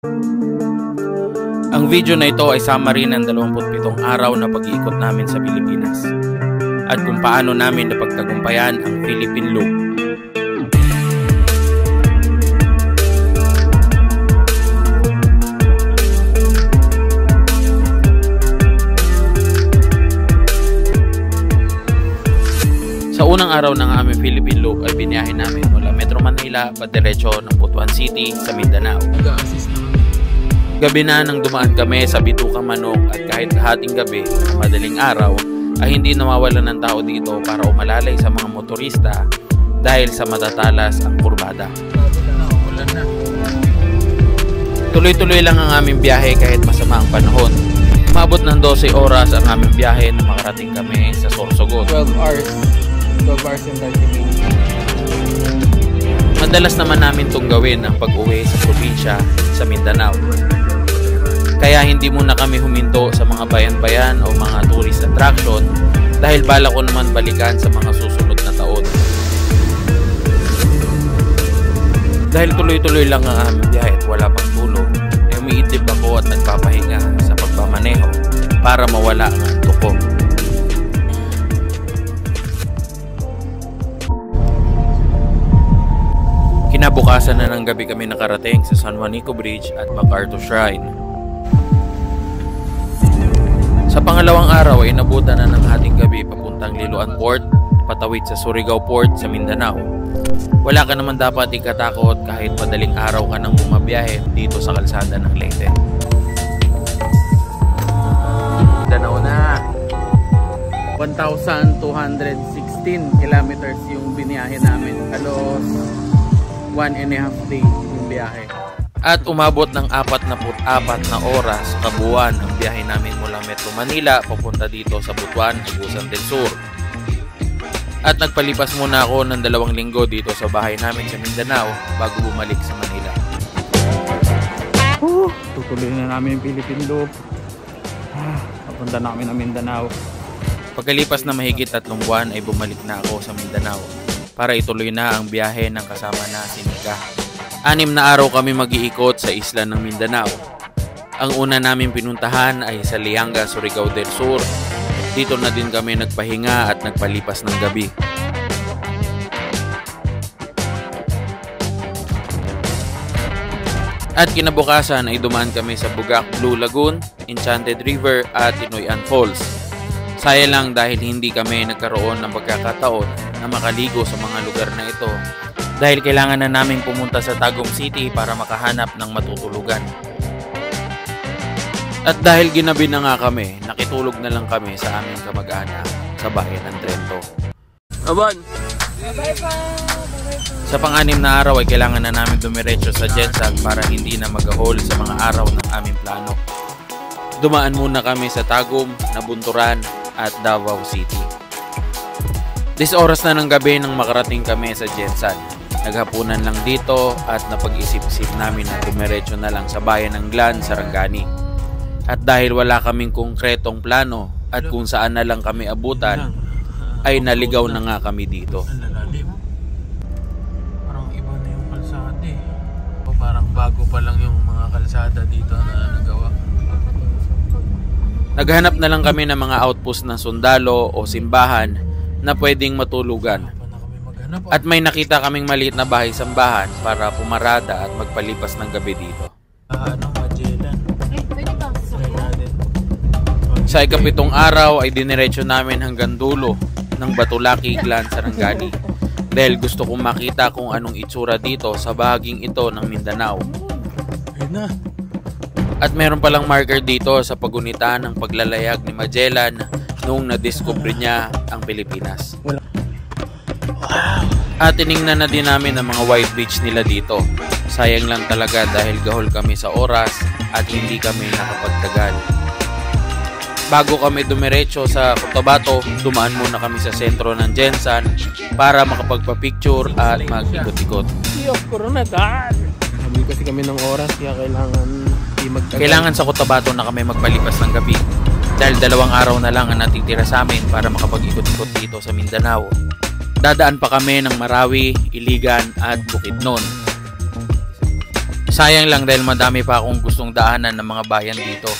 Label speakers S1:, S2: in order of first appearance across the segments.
S1: Ang video na ito ay summary ng 27 araw na pag-iikot namin sa Pilipinas at kung paano namin napagtagumpayan ang Philippine Loop. Sa unang araw ng aming Philippine Loop ay biniyahe namin mula Metro Manila padiretso ng Butuan City sa Mindanao. Gabi na nang dumaan kami sa Bituka Manok at kahit hating gabi o madaling araw ay hindi nawawalan ng tao dito para umalalay sa mga motorista dahil sa matatalas ang kurbada. Tuloy-tuloy lang ang aming biyahe kahit masama ang panahon. Umabot ng 12 oras ang aming biyahe na makarating kami sa Sorsogon.
S2: 12 hours and 30 minutes.
S1: Madalas naman namin itong gawin ang pag-uwi sa probinsya sa Mindanao. Kaya hindi muna kami huminto sa mga bayan-bayan o mga tourist attraction dahil bala ko naman balikan sa mga susunod na taon. Dahil tuloy-tuloy lang ang aming biyahe at wala pang tulog, ay umiidlip ako at nagpapahinga sa pagmamaneho para mawala ang antok ko. Kinabukasan na ng gabi kami nakarating sa San Juanico Bridge at MacArthur Shrine. Sa pangalawang araw ay inabutan na ng hating gabi papuntang Liloan Port, patawid sa Surigao Port sa Mindanao. Wala ka naman dapat ikatakot kahit madaling araw ka nang bumabiyahe dito sa kalsada ng Leyte. Mindanao na!
S2: 1,216 kilometers yung biniyahe namin. Halos 1.5 day yung biyahe.
S1: At umabot ng 44 na oras kabuuan ang biyahe namin mula Metro Manila papunta dito sa Butuan, Agusan del Sur. At nagpalipas muna ako ng 2 linggo dito sa bahay namin sa Mindanao bago bumalik sa Manila.
S2: Tutuloy na namin yung Philippine Loop. Papunta na kami ng Mindanao.
S1: Pagkalipas na mahigit 3 buwan ay bumalik na ako sa Mindanao para ituloy na ang biyahe ng kasama na si Mika. 6 na araw kami mag-iikot sa isla ng Mindanao. Ang una namin pinuntahan ay sa Lianga, Surigao del Sur. Dito na din kami nagpahinga at nagpalipas ng gabi. At kinabukasan ay dumaan kami sa Bugak Blue Lagoon, Enchanted River at Inoyan Falls. Saya lang dahil hindi kami nagkaroon ng pagkakataon na makaligo sa mga lugar na ito dahil kailangan na namin pumunta sa Tagum City para makahanap ng matutulugan. At dahil ginabi na nga kami, nakitulog na lang kami sa aming kamag-anak sa bayan ng Trento.
S2: Aban!
S1: Sa pang-6 na araw ay kailangan na namin dumiretso sa Jensan para hindi na mag-ahol sa mga araw ng aming plano. Dumaan muna kami sa Tagum, Nabunturan at Davao City. 10 oras na ng gabi nang makarating kami sa Jensan. Naghapunan lang dito at napag-isip-isip namin na dumiretso na lang sa bayan ng Glan, Sarangani. At dahil wala kaming konkretong plano at kung saan na lang kami abutan, ay naligaw na nga kami dito.
S2: Parang iba na yung kalsada eh. O parang bago pa lang yung mga kalsada dito na nagawa.
S1: Naghanap na lang kami ng mga outpost ng sundalo o simbahan na pwedeng matulugan. At may nakita kaming maliit na bahay-sambahan para pumarada at magpalipas ng gabi dito.
S2: Magellan.
S1: Sa ika-7 araw ay diniretso namin hanggang dulo ng Batulaki, Glan, Sarangani dahil gusto kong makita kung anong itsura dito sa bahaging ito ng Mindanao. At meron palang marker dito sa pagunita ng paglalayag ni Magellan noong nadiskubre niya ang Pilipinas. At tiningnan na din namin ang mga white beach nila dito. Sayang lang talaga dahil gahol kami sa oras at hindi kami nakapagtagal. Bago kami dumiretso sa Cotabato, dumaan muna kami sa sentro ng Jensan para makapagpa-picture at mag-ikot-ikot.
S2: Sabi kasi kami ng oras kaya
S1: kailangan sa Cotabato na kami magpalipas ng gabi dahil 2 araw na lang ang natitira sa amin para makapag-ikot-ikot dito sa Mindanao. Dadaan pa kami ng Marawi, Iligan at Bukidnon. Sayang lang dahil madami pa akong gustong daanan ng mga bayan dito.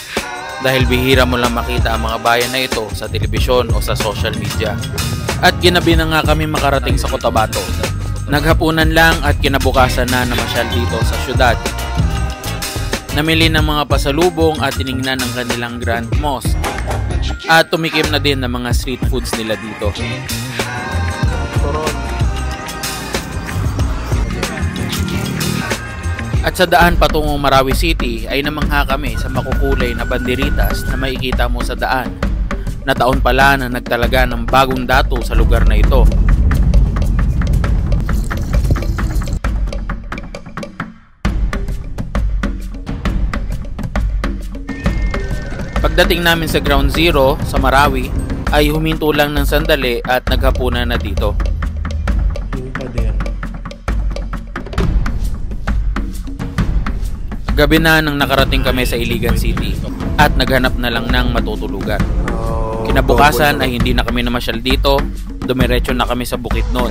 S1: Dahil bihira mo lang makita ang mga bayan na ito sa telebisyon o sa social media. At ginabi na nga kami makarating sa Cotabato. Naghapunan lang at kinabukasan na namasyal dito sa syudad. Namili ng mga pasalubong at tiningnan ng kanilang Grand Mosque. At tumikim na din ng mga street foods nila dito. At sa daan patungong Marawi City ay namangha kami sa makukulay na banderitas na makikita mo sa daan na taon pala na nagtalaga ng bagong dato sa lugar na ito. Pagdating namin sa Ground Zero sa Marawi ay huminto lang ng sandali at naghapunan na dito. Gabi na nang nakarating kami sa Iligan City at naghanap na lang ng matutulugan. Kinabukasan ay hindi na kami namasyal dito, dumiretso na kami sa Bukidnon.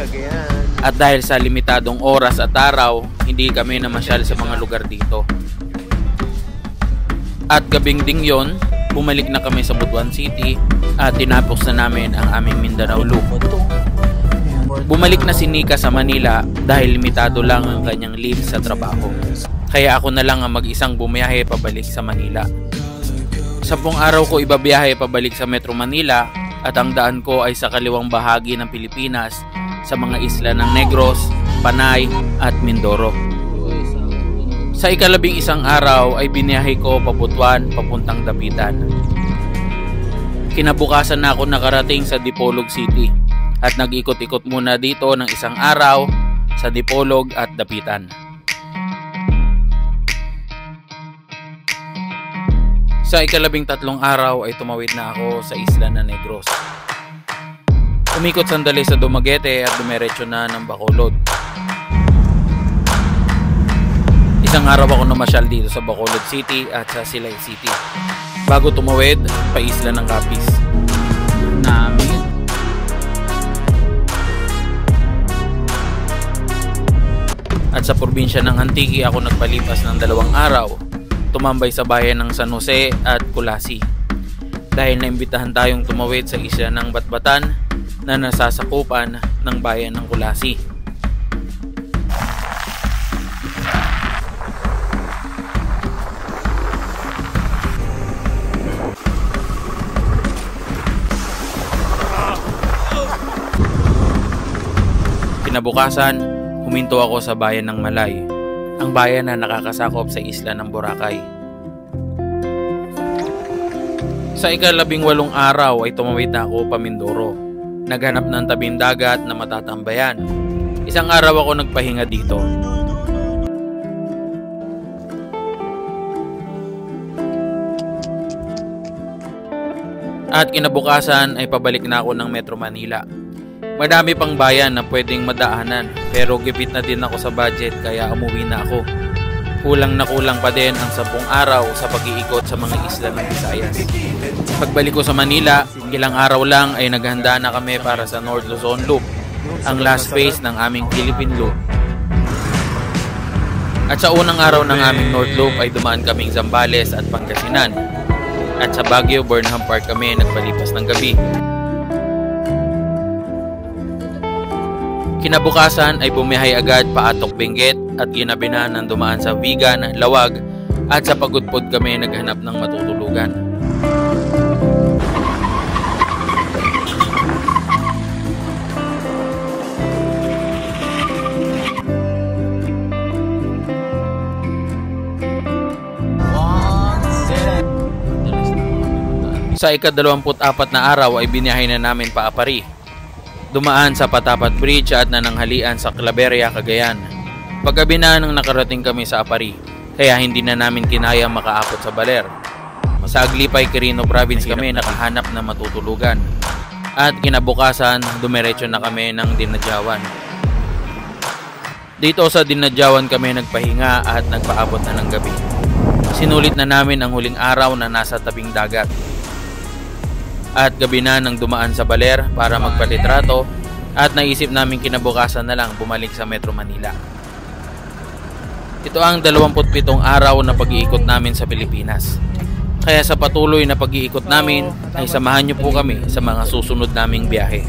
S1: At dahil sa limitadong oras at araw, hindi kami namasyal sa mga lugar dito. At gabing ding yon, bumalik na kami sa Butuan City at tinapos na namin ang aming Mindanao Loop. Bumalik na si Nika sa Manila dahil limitado lang ang kanyang leave sa trabaho. Kaya ako na lang ang mag-isang bumiyahe pabalik sa Manila. 10 araw ko ibabiyahe pabalik sa Metro Manila at ang daan ko ay sa kaliwang bahagi ng Pilipinas sa mga isla ng Negros, Panay at Mindoro. Sa ika-11 araw ay biniyahe ko pabutuan papuntang Dapitan. Kinabukasan na ako nakarating sa Dipolog City at nag-ikot-ikot muna dito ng 1 araw sa Dipolog at Dapitan. Sa ika-13 araw ay tumawid na ako sa isla ng Negros. Umikot sandali sa Dumaguete at dumiretso na ng Bacolod. 1 araw ako namasyal dito sa Bacolod City at sa Silay City bago tumawid pa isla ng Capiz. At sa probinsya ng Antique ako nagpalipas ng 2 araw. Tumambay sa bayan ng San Jose at Kulasi dahil naimbitahan tayong tumawid sa isla ng Batbatan na nasasakupan ng bayan ng Kulasi. Kinabukasan, huminto ako sa bayan ng Malay, ang bayan na nakakasakop sa isla ng Boracay. Sa ika-18 araw ay tumawid na ako pa Mindoro. Naghanap ng tabing dagat na matatambayan. 1 araw ako nagpahinga dito. At kinabukasan ay pabalik na ako ng Metro Manila. Madami pang bayan na pwedeng madaanan pero gipit na din ako sa budget kaya umuwi na ako. Kulang na kulang pa din ang 10 araw sa pag-iikot sa mga isla ng Visayas. Pagbalik ko sa Manila, ilang araw lang ay naghanda na kami para sa North Luzon Loop, ang last phase ng aming Philippine Loop. At sa unang araw ng aming North Loop ay dumaan kaming Zambales at Pangasinan. At sa Baguio, Burnham Park kami nagpalipas ng gabi. Kinabukasan ay bumiyahe agad pa Atok Benguet at ginabi na ng dumaan sa Vigan, Lawag at sa Pagudpod kami naghanap ng matutulugan. Sa ika-24 na araw ay biniyahe na namin pa Apari. Dumaan sa Patapat Bridge at nananghalian sa Claveria, Cagayan. Paggabi na nang nakarating kami sa Apari, kaya hindi na namin kinaya makaakot sa Baler. Sa Aglipay, Quirino Province kami nakahanap ng matutulugan. At kinabukasan, dumiretso na kami ng Dinadjawan. Dito sa Dinadjawan kami nagpahinga at nagpaabot na ng gabi. Sinulit na namin ang huling araw na nasa tabing dagat. At gabi na nang dumaan sa Baler para magpalitrato at naisip namin kinabukasan na lang bumalik sa Metro Manila. Ito ang 27 araw na pag-iikot namin sa Pilipinas. Kaya sa patuloy na pag-iikot namin ay samahan niyo po kami sa mga susunod naming biyahe.